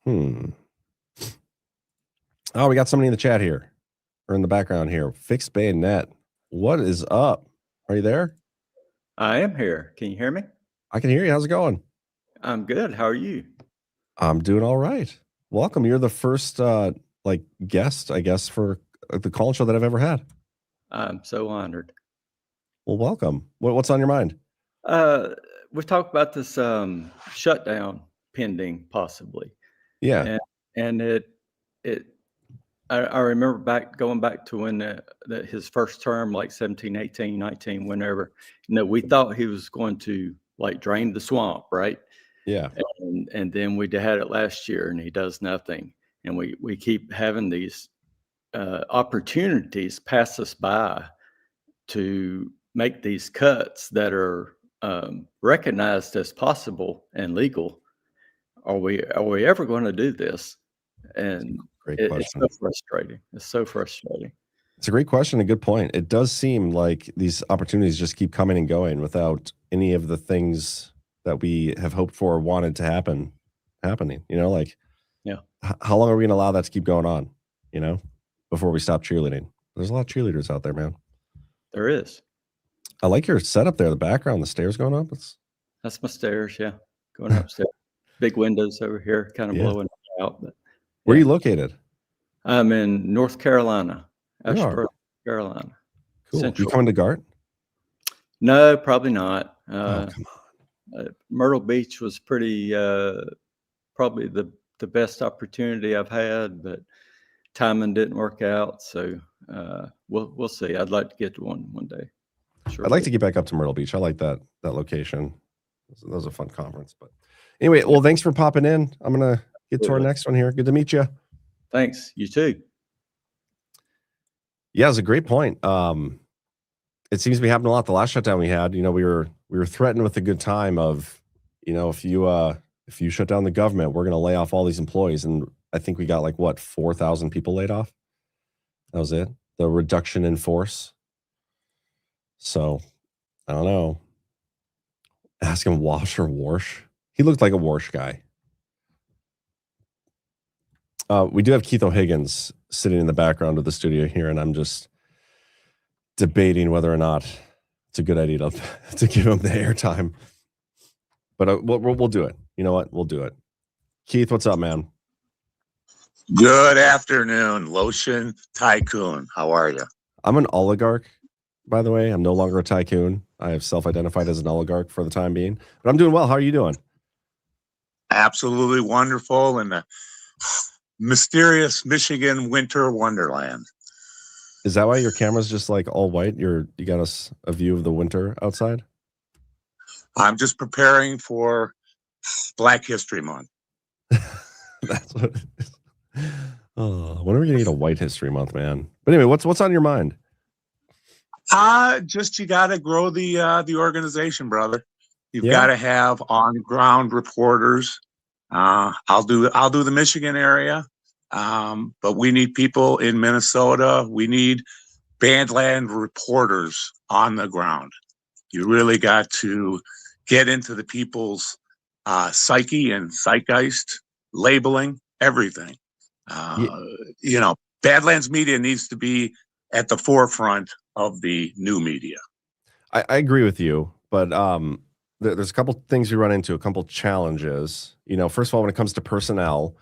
Oh, we got somebody in the chat here, or in the background here. Fixed Bayonet. What is up? Are you there? I am here. Can you hear me? I can hear you. How's it going? I'm good. How are you? I'm doing all right. Welcome. You're the first guest, I guess, for the call show that I've ever had. I'm so honored. Well, welcome. What's on your mind? We talked about this shutdown pending, possibly. Yeah. And I remember going back to when his first term, like 17, 18, 19, whenever, we thought he was going to like drain the swamp, right? Yeah. And then we had it last year and he does nothing. And we keep having these opportunities pass us by to make these cuts that are recognized as possible and legal. Are we ever going to do this? And it's so frustrating. It's so frustrating. It's a great question. A good point. It does seem like these opportunities just keep coming and going without any of the things that we have hoped for or wanted to happening. Yeah. How long are we going to allow that to keep going on? Before we stop cheerleading. There's a lot of cheerleaders out there, man. There is. I like your setup there. The background, the stairs going up. That's my stairs. Yeah, going upstairs. Big windows over here, kind of blowing out. But where are you located? I'm in North Carolina, Asheboro, Carolina. Cool. Central. You coming to GART? No, probably not. Oh, come on. Myrtle Beach was pretty, probably the best opportunity I've had, but timing didn't work out. So we'll see. I'd like to get to one day. Sure. I'd like to get back up to Myrtle Beach. I like that location. That was a fun conference. But anyway, well, thanks for popping in. I'm going to get to our next one here. Good to meet you. Thanks. You too. Yeah, it's a great point. It seems to be happening a lot. The last shutdown we had, we were threatened with a good time of, if you shut down the government, we're going to lay off all these employees. And I think we got 4,000 people laid off. That was it. The reduction in force. So I don't know. Ask him Wash or Warsh. He looked like a Warsh guy. We do have Keith O'Higgins sitting in the background of the studio here, and I'm just debating whether or not it's a good idea to give him the airtime. But we'll do it. You know what? We'll do it. Keith, what's up, man? Good afternoon, Lotion Tycoon. How are you? I'm an oligarch, by the way. I'm no longer a tycoon. I have self-identified as an oligarch for the time being. But I'm doing well. How are you doing? Absolutely wonderful in the mysterious Michigan winter wonderland. Is that why your camera's just all white? You got us a view of the winter outside? I'm just preparing for Black History Month. That's what it is. Oh, when are we gonna get a White History Month, man? But anyway, what's on your mind? Just you got to grow the organization, brother. You've Yeah. got to have on ground reporters. I'll do the Michigan area, but we need people in Minnesota. We need Badlands reporters on the ground. You really got to get into the people's psyche and zeitgeist, labeling everything. You know, Badlands media needs to be at the forefront of the new media. I agree with you, but there's a couple things we run into, a couple challenges. You know, first of all, when it comes to personnel,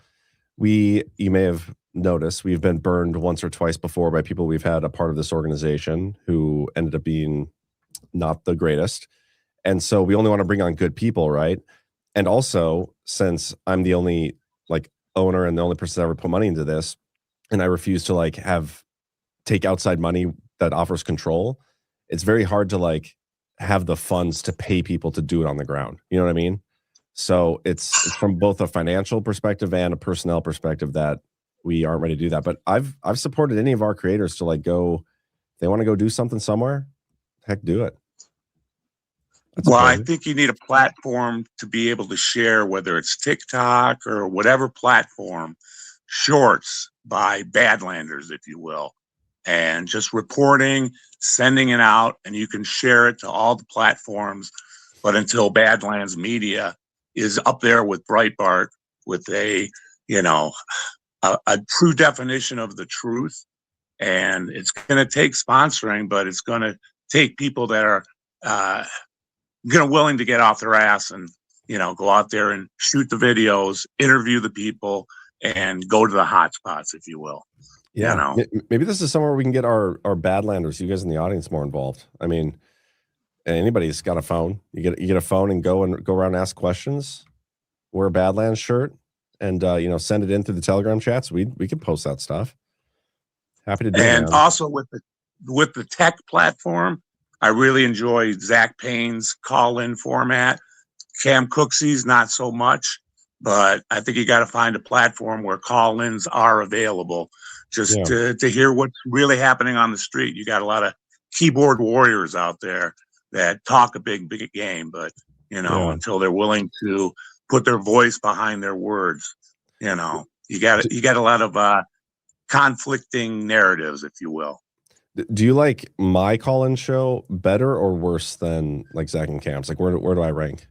you may have noticed we've been burned once or twice before by people we've had a part of this organization who ended up being not the greatest. And so we only want to bring on good people, right? And also, since I'm the only like owner and the only person that ever put money into this, and I refuse to like take outside money that offers control, it's very hard to like have the funds to pay people to do it on the ground. You know what I mean? So it's from both a financial perspective and a personnel perspective that we aren't ready to do that. But I've supported any of our creators to like go, if they want to go do something somewhere, heck, do it. Well, I think you need a platform to be able to share, whether it's TikTok or whatever platform, shorts by Badlanders, if you will, and just reporting, sending it out, and you can share it to all the platforms. But until Badlands Media is up there with Breitbart with a true definition of the truth, and it's going to take sponsoring, but it's going to take people that are willing to get off their ass and go out there and shoot the videos, interview the people, and go to the hot spots, if you will. Yeah, maybe this is somewhere we can get our Badlanders, you guys in the audience, more involved. I mean, anybody's got a phone. You get a phone and go around and ask questions. Wear a Badlands shirt and send it in through the Telegram chats. We can post that stuff. Happy to do it. And also with the tech platform, I really enjoy Zach Payne's call-in format. Cam Cooksey's not so much, but I think you got to find a platform where call-ins are available just to hear what's really happening on the street. You got a lot of keyboard warriors out there that talk a big game, but until they're willing to put their voice behind their words, you got a lot of conflicting narratives, if you will. Do you like my call-in show better or worse than like Zach and Cam's? Like where do I rank?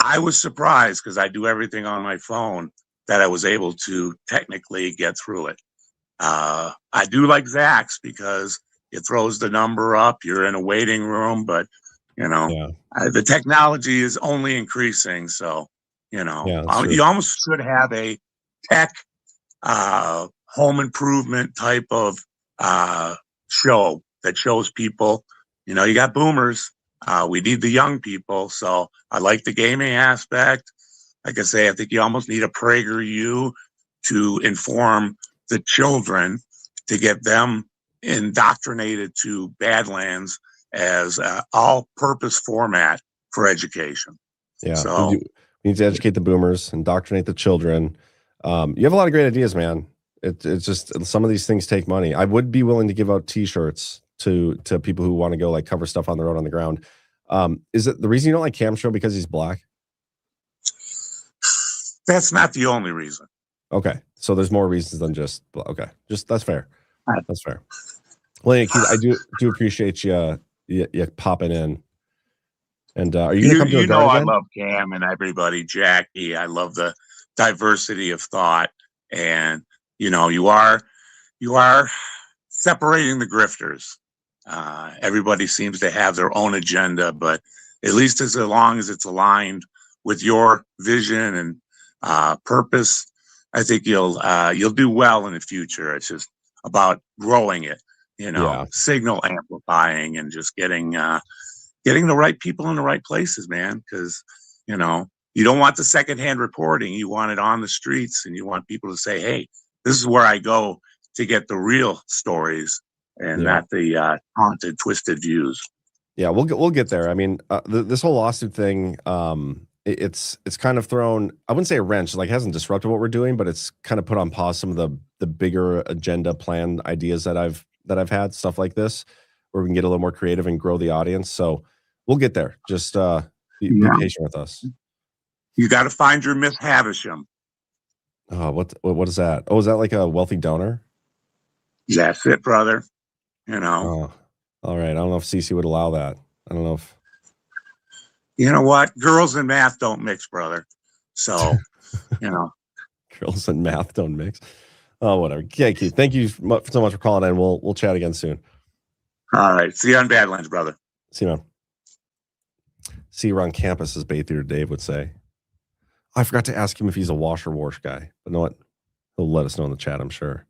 I was surprised because I do everything on my phone that I was able to technically get through it. I do like Zach's because it throws the number up. You're in a waiting room, but the technology is only increasing. So, you almost should have a tech home improvement type of show that shows people, you got boomers. We need the young people. So I like the gaming aspect. Like I say, I think you almost need a PragerU to inform the children to get them indoctrinated to Badlands as an all-purpose format for education. Yeah, so we need to educate the boomers, indoctrinate the children. You have a lot of great ideas, man. It's just some of these things take money. I would be willing to give out T-shirts to people who want to go like cover stuff on their own on the ground. Is it the reason you don't like Cam's show because he's black? That's not the only reason. Okay, so there's more reasons than just that's fair. That's fair. Well, yeah, Keith, I do appreciate you popping in. And are you gonna come to a guard again? I love Cam and everybody, Jackie. I love the diversity of thought, and you are separating the grifters. Everybody seems to have their own agenda, but at least as long as it's aligned with your vision and purpose, I think you'll do well in the future. It's just about growing it, signal amplifying and just getting the right people in the right places, man. Because you don't want the secondhand reporting. You want it on the streets, and you want people to say, "Hey, this is where I go to get the real stories." And not the haunted, twisted views. Yeah, we'll get there. I mean, this whole lawsuit thing, it's kind of thrown, I wouldn't say a wrench, like it hasn't disrupted what we're doing, but it's kind of put on pause some of the bigger agenda plan ideas that I've had, stuff like this, where we can get a little more creative and grow the audience. So we'll get there. Just be patient with us. You got to find your Miss Havisham. Oh, what is that? Oh, is that like a wealthy donor? That's it, brother. You know. Oh, all right. I don't know if CC would allow that. I don't know if. You know what? Girls and math don't mix, brother. So, you know. Girls and math don't mix. Oh, whatever. Okay, Keith. Thank you so much for calling in. We'll chat again soon. All right. See you on Badlands, brother. See you, man. See you around campus, as Bay Theater Dave would say. I forgot to ask him if he's a wash or wash guy. But you know what? He'll let us know in the chat, I'm sure.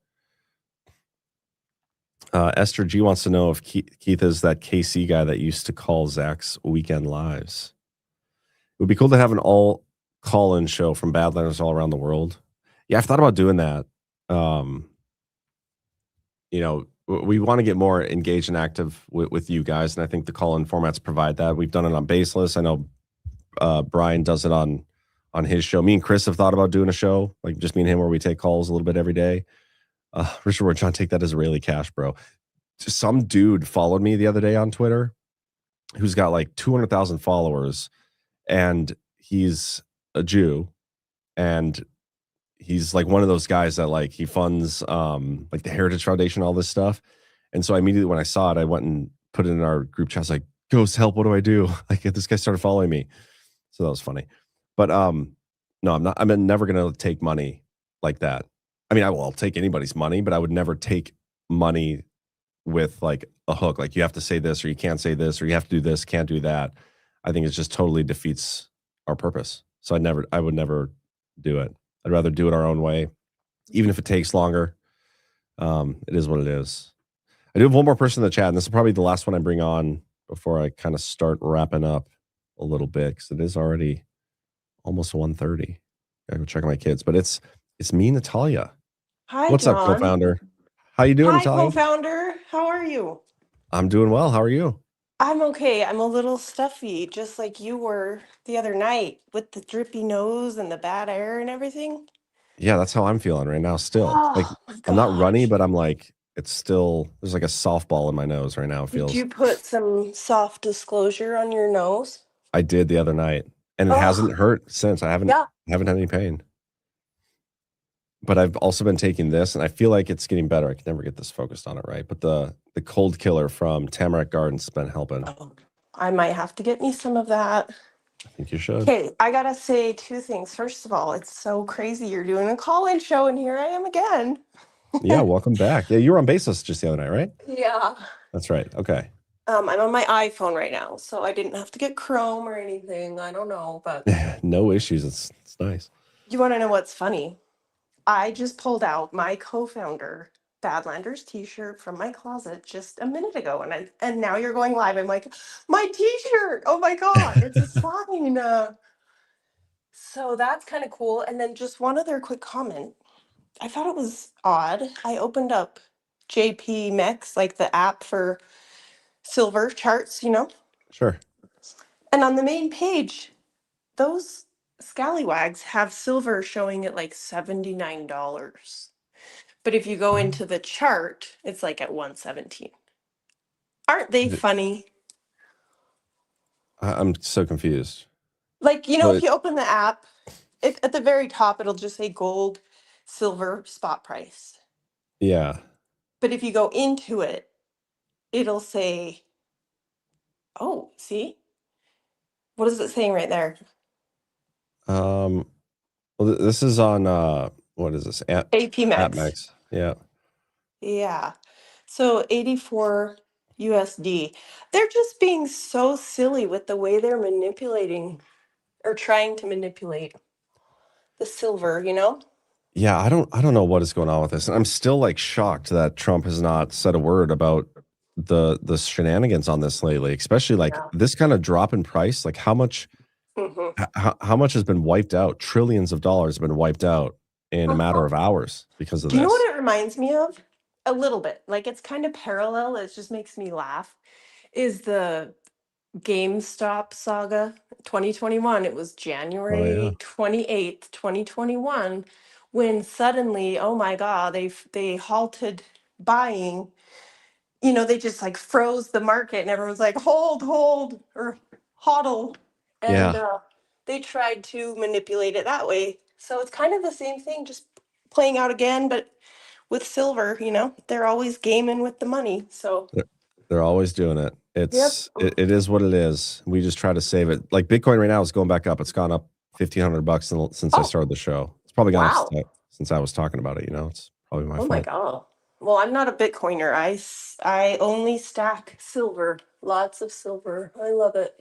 Esther G wants to know if Keith is that KC guy that used to call Zach's weekend lives. It would be cool to have an all call-in show from Badlanders all around the world. Yeah, I've thought about doing that. You know, we want to get more engaged and active with you guys, and I think the call-in formats provide that. We've done it on Baseless. I know Brian does it on his show. Me and Chris have thought about doing a show, like just me and him, where we take calls a little bit every day. Richard Ward, John, take that as Israeli cash, bro. Some dude followed me the other day on Twitter who's got like 200,000 followers, and he's a Jew, and he's like one of those guys that like he funds like the Heritage Foundation, all this stuff. And so immediately when I saw it, I went and put it in our group chat. I was like, Ghost, help, what do I do? Like this guy started following me. So that was funny. But no, I'm never gonna take money like that. I mean, I'll take anybody's money, but I would never take money with like a hook. Like you have to say this, or you can't say this, or you have to do this, can't do that. I think it just totally defeats our purpose. So I would never do it. I'd rather do it our own way, even if it takes longer. It is what it is. I do have one more person in the chat, and this is probably the last one I bring on before I kind of start wrapping up a little bit, because it is already almost 1:30. I go check on my kids, but it's me, Natalia. Hi, What's John. up, co-founder? How you doing, Hi, Natalia? co-founder. How are you? I'm doing well. How are you? I'm okay. I'm a little stuffy, just like you were the other night with the drippy nose and the bad air and everything. Yeah, that's how I'm feeling right now still. Like Oh, I'm not runny, gosh. but I'm like, it's still, there's like a softball in my nose right now. It Did feels. you put some soft disclosure on your nose? I did the other night, and it Oh, hasn't hurt since. I haven't yeah. had any pain. But I've also been taking this, and I feel like it's getting better. I can never get this focused on it right. But the cold killer from Tamarack Gardens has been helping. Oh, I might have to get me some of that. I think you should. Okay, I gotta say two things. First of all, it's so crazy you're doing a call-in show, and here I am again. Yeah, welcome back. Yeah, you were on Baseless just the other night, right? Yeah. That's right. Okay. I'm on my iPhone right now, so I didn't have to get Chrome or anything. I don't know, but No issues. It's nice. you want to know what's funny? I just pulled out my co-founder Badlanders t-shirt from my closet just a minute ago, and now you're going live. I'm like, my t-shirt! Oh my god, it's a sign. So that's kind of cool. And then just one other quick comment. I thought it was odd. I opened up JP Mex, like the app for silver charts, Sure. and on the main page, those scallywags have silver showing at like $79. But if you go into the chart, it's like at 117. Aren't they funny? I'm so confused. Like, So if you open the app, at the very top, it'll just say gold, silver, spot price. yeah. But if you go into it, it'll say, oh, see? What is it saying right there? Well, this is on what is this? AP Max. AppMax. Yeah. Yeah. So 84 USD. They're just being so silly with the way they're manipulating or trying to manipulate the silver, Yeah, I don't know what is going on with this. And I'm still like shocked that Trump has not said a word about the shenanigans on this lately, especially like Yeah. this kind of drop in price. Like how much how much has been wiped out? Trillions of dollars have been wiped out in a matter of hours because of Do you know this. what it reminds me of? A little bit. Like it's kind of parallel. It just makes me laugh. Is the GameStop saga 2021. It was Oh, January 28th, 2021, when suddenly, oh my God, they halted buying. You know, they just like froze the market and everyone's like, hold, or hodl. And yeah. they tried to manipulate it that way. So it's kind of the same thing, just playing out again, but with silver, you know, they're always gaming with the money. So, They're always doing it. yep. It is what it is. We just try to save it. Like Bitcoin right now is going back up. It's gone up $1,500 since I Oh, started the show. It's probably gone up wow. since I was talking about it. You know, it's probably my Oh my fault. God. Well, I'm not a Bitcoiner. I only stack silver, lots of silver. I love it.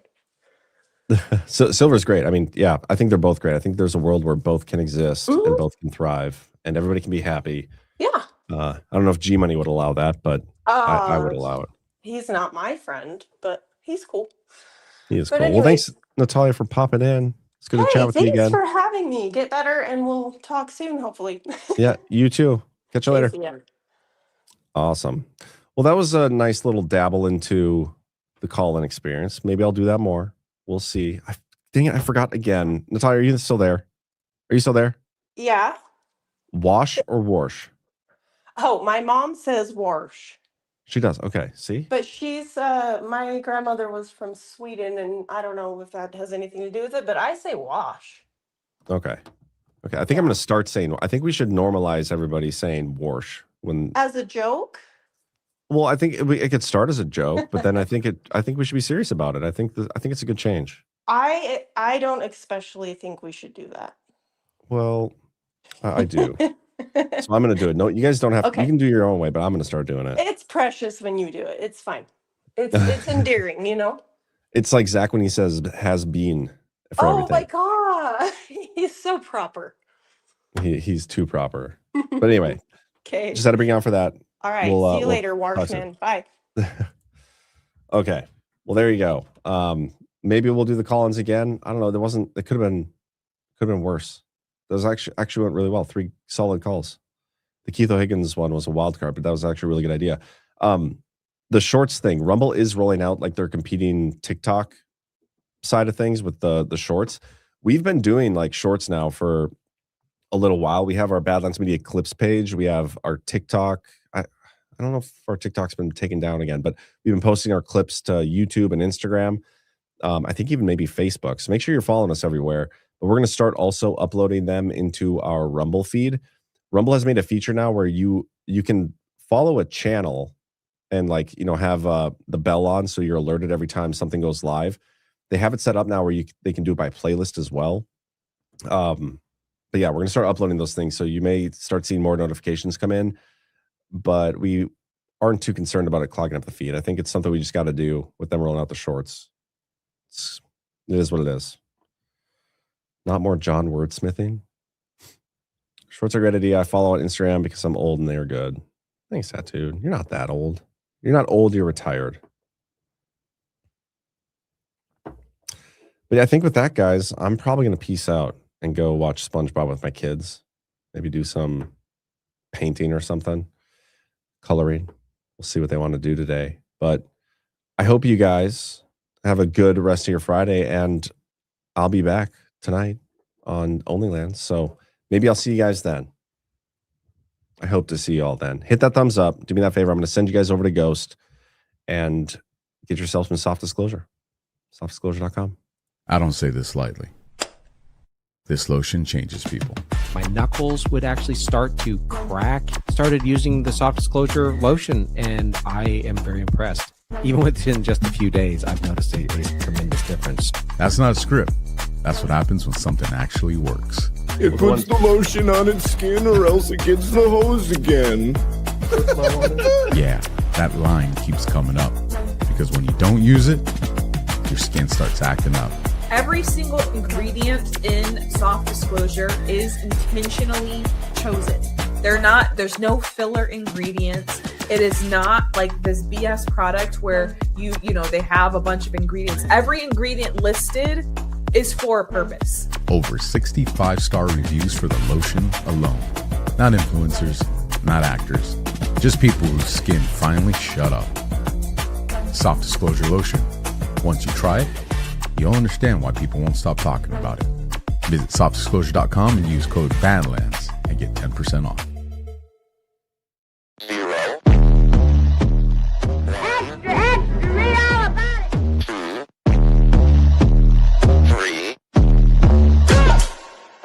So silver's great. I mean, yeah, I think they're both great. I think there's a world where both can exist and Hmm. both can thrive and everybody can be happy. Yeah. I don't know if G Money would allow that, but I would allow it. He's not my friend, but he's cool. He is But cool. Well, thanks, anyways, Natalia, for popping in. It's good to chat hey, with you thanks again. for having me. Get better and we'll talk soon, hopefully. Yeah, you too. Catch you Okay, later. see ya. Awesome. Well, that was a nice little dabble into the call-in experience. Maybe I'll do that more. We'll see. Dang it, I forgot again. Natalia, are you still there? Are you still there? Yeah. Wash or wash? Oh, my mom says wash, She does. Okay. See? but she's my grandmother was from Sweden, and I don't know if that has anything to do with it, but I say wash. Okay. Okay. I think I'm going to start saying, I think we should normalize everybody saying wash when, As a joke? well, I think it could start as a joke, but then I think we should be serious about it. I think it's a good change. I don't especially think we should do that. Well, I do. So I'm going to do it. No, you guys don't have, Okay. you can do your own way, but I'm going to start doing it. It's precious when you do it. It's fine. It's endearing, you know? It's like Zach when he says has been for Oh everything. my God. He's so proper. He's too proper. But anyway, Okay. just had to bring you on for that. All right. We'll, See you we'll later, talk soon. Warshman. Bye. Okay. Well, there you go. Maybe we'll do the call-ins again. I don't know. It could have been worse. Those actually went really well. 3 solid calls. The Keith O'Higgins one was a wild card, but that was actually a really good idea. The shorts thing, Rumble is rolling out like their competing TikTok side of things with the shorts. We've been doing like shorts now for a little while. We have our Badlands Media Clips page. We have our TikTok. I don't know if our TikTok's been taken down again, but we've been posting our clips to YouTube and Instagram. I think even maybe Facebook. So make sure you're following us everywhere. But we're going to start also uploading them into our Rumble feed. Rumble has made a feature now where you can follow a channel and like, you know, have the bell on so you're alerted every time something goes live. They have it set up now where they can do it by playlist as well. But yeah, we're going to start uploading those things. So you may start seeing more notifications come in, but we aren't too concerned about it clogging up the feed. I think it's something we just got to do with them rolling out the shorts. It is what it is. Not more John wordsmithing. Shorts are a great idea. I follow on Instagram because I'm old and they are good. Thanks, Tattooed. You're not that old. You're not old, you're retired. But yeah, I think with that, guys, I'm probably going to peace out and go watch SpongeBob with my kids. Maybe do some painting or something. Coloring. We'll see what they want to do today. But I hope you guys have a good rest of your Friday, and I'll be back tonight on Onlyland. So maybe I'll see you guys then. I hope to see you all then. Hit that thumbs up. Do me that favor. I'm going to send you guys over to Ghost and get yourself some soft disclosure. Softdisclosure.com. I don't say this lightly. This lotion changes people. My knuckles would actually start to crack. Started using the soft disclosure lotion, and I am very impressed. Even within just a few days, I've noticed a tremendous difference. That's not a script. That's what happens when something actually works. It puts the lotion on its skin or else it gets the hose again. Yeah, that line keeps coming up. Because when you don't use it, your skin starts acting up. Every single ingredient in soft disclosure is intentionally chosen. There's no filler ingredients. It is not like this BS product where you know, they have a bunch of ingredients. Every ingredient listed is for a purpose. Over 65-star reviews for the lotion alone. Not influencers, not actors, just people whose skin finally shut up. Soft disclosure lotion. Once you try it, you'll understand why people won't stop talking about it. Visit softdisclosure.com and use code Badlands and get 10% off.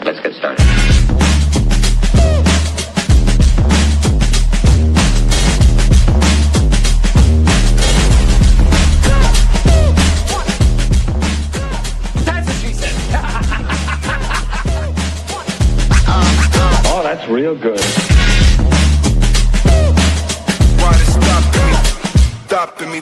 Let's get started. That's what she said. Oh, that's real good. Why they stopping me? Stopping me.